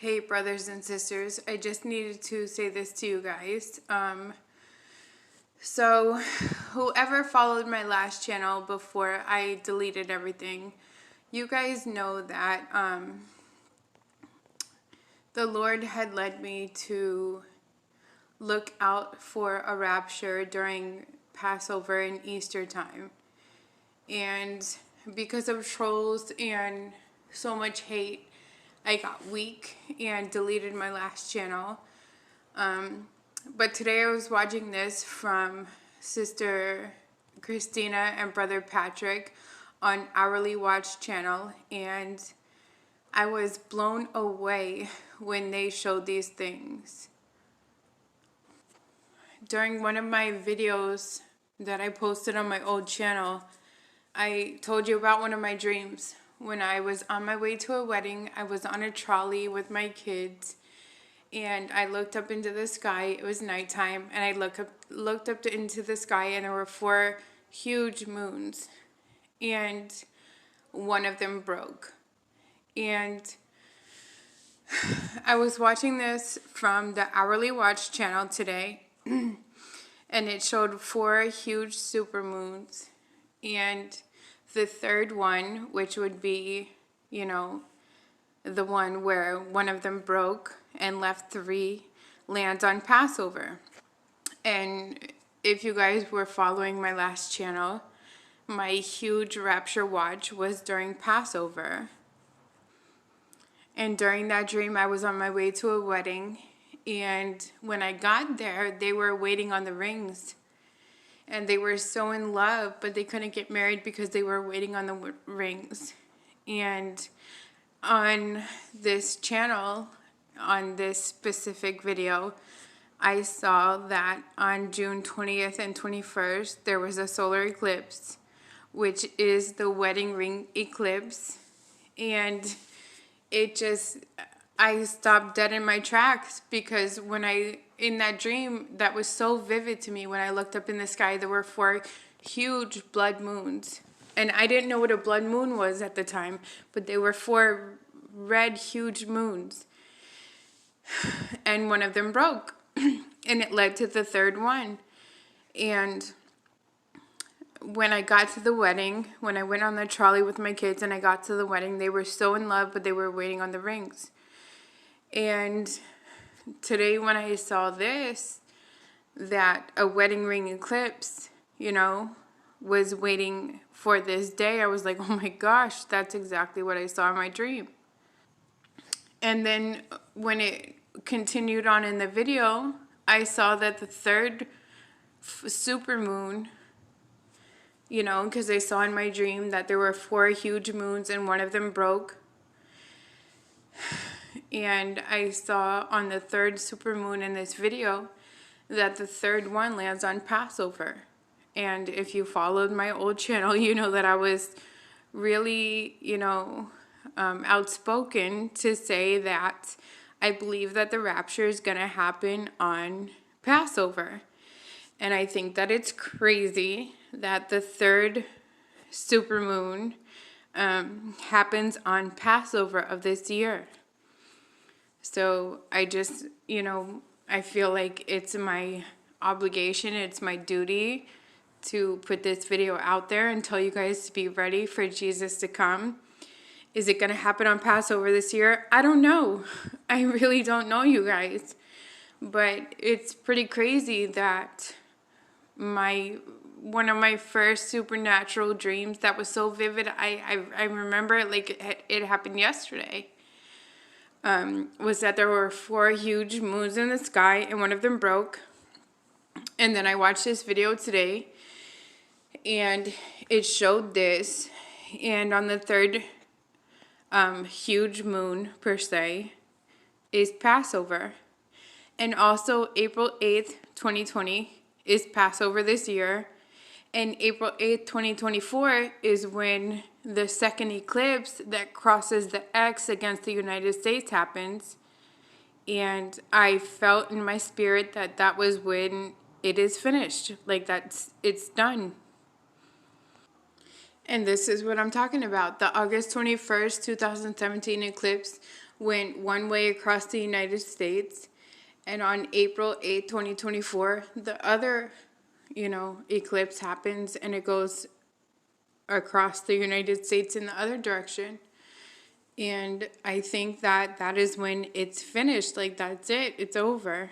Hey brothers and sisters, I just needed to say this to you guys. So whoever followed my last channel before I deleted everything, you guys know that the Lord had led me to look out for a rapture during Passover and Easter time. And because of trolls and so much hate, I got weak and deleted my last channel. But today I was watching this from Sister Christina and Brother Patrick on Hourly Watch channel, and I was blown away when they showed these things. During one of my videos that I posted on my old channel, I told you about one of my dreams. When I was on my way to a wedding, I was on a trolley with my kids, and I looked up into the sky. It was nighttime, and I looked up into the sky, and there were 4 huge moons, and one of them broke. And I was watching this from the Hourly Watch channel today, and it showed 4 huge supermoons, and the third one, which would be, the one where one of them broke and left 3 lands on Passover. And if you guys were following my last channel, my huge Rapture watch was during Passover. And during that dream, I was on my way to a wedding, and when I got there, they were waiting on the rings. And they were so in love, but they couldn't get married because they were waiting on the rings. And on this channel, on this specific video, I saw that on June 20th and 21st, there was a solar eclipse, which is the wedding ring eclipse. And I stopped dead in my tracks, because in that dream, that was so vivid to me. When I looked up in the sky, there were 4 huge blood moons. And I didn't know what a blood moon was at the time, but they were 4 red, huge moons. And one of them broke, and it led to the third one. And when I got to the wedding, when I went on the trolley with my kids and I got to the wedding, they were so in love, but they were waiting on the rings. And today when I saw this, that a wedding ring eclipse, was waiting for this day, I was like, oh my gosh, that's exactly what I saw in my dream. And then when it continued on in the video, I saw that the third supermoon, because I saw in my dream that there were 4 huge moons and one of them broke. And I saw on the third supermoon in this video that the third one lands on Passover. And if you followed my old channel, you know that I was really, outspoken to say that I believe that the rapture is going to happen on Passover. And I think that it's crazy that the third supermoon happens on Passover of this year. So I just, I feel like it's my obligation, it's my duty to put this video out there and tell you guys to be ready for Jesus to come. Is it going to happen on Passover this year? I don't know. I really don't know, you guys. But it's pretty crazy that one of my first supernatural dreams that was so vivid, I remember it like it happened yesterday, was that there were 4 huge moons in the sky and one of them broke. And then I watched this video today, and it showed this, and on the third huge moon per se is Passover. And also April 8th, 2020 is Passover this year. And April 8th, 2024 is when the second eclipse that crosses the X against the United States happens. And I felt in my spirit that that was when it is finished. Like it's done. And this is what I'm talking about. The August 21st, 2017 eclipse went one way across the United States, and on April 8th, 2024, the other, eclipse happens and it goes across the United States in the other direction. And I think that that is when it's finished. Like, that's it. It's over.